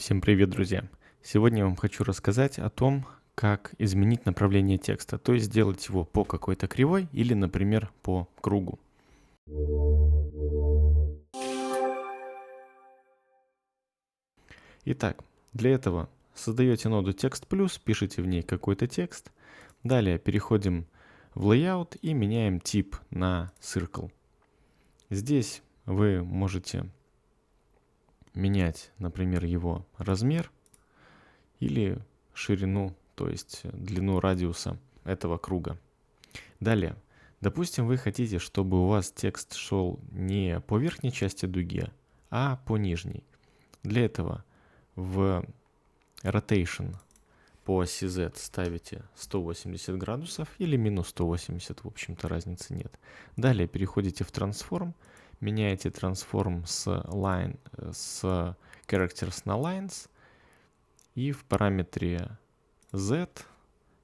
Всем привет, друзья! Сегодня я вам хочу рассказать о том, как изменить направление текста, то есть сделать его по какой-то кривой или, например, по кругу. Итак, для этого создаете ноду текст плюс, пишите в ней какой-то текст. Далее переходим в Layout и меняем тип на Circle. Здесь вы можете менять, например, его размер или ширину, то есть длину радиуса этого круга. Далее, допустим, вы хотите, чтобы у вас текст шел не по верхней части дуги, а по нижней. Для этого в Rotation по оси Z ставите 180 градусов или минус 180, в общем-то разницы нет. Далее переходите в Transform, меняете Transform с Characters на Lines, и в параметре Z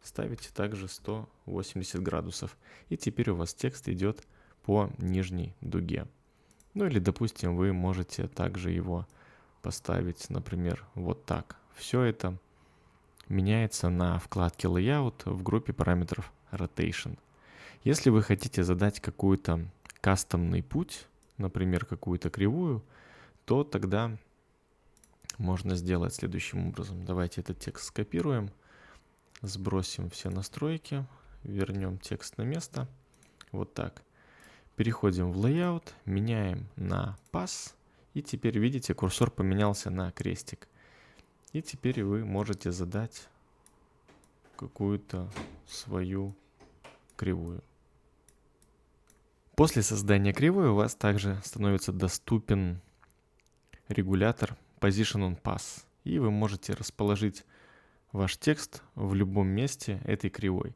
ставите также 180 градусов. И теперь у вас текст идет по нижней дуге. Ну или, допустим, вы можете также его поставить, например, вот так. Все это меняется на вкладке Layout в группе параметров Rotation. Если вы хотите задать какой-то кастомный путь, например, какую-то кривую, то тогда можно сделать следующим образом. Давайте этот текст скопируем, сбросим все настройки, вернем текст на место. Вот так. Переходим в Layout, меняем на Pass, и теперь видите, курсор поменялся на крестик. И теперь вы можете задать какую-то свою кривую. После создания кривой у вас также становится доступен регулятор Position on Pass, и вы можете расположить ваш текст в любом месте этой кривой.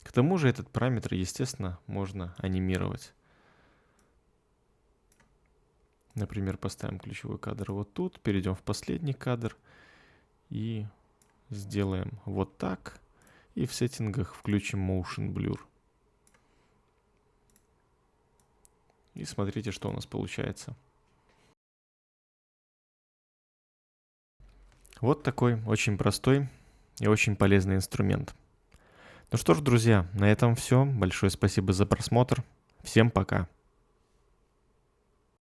К тому же этот параметр, естественно, можно анимировать. Например, поставим ключевой кадр вот тут, перейдем в последний кадр и сделаем вот так. И в сеттингах включим Motion Blur. И смотрите, что у нас получается. Вот такой очень простой и очень полезный инструмент. Ну что ж, друзья, на этом все. Большое спасибо за просмотр. Всем пока.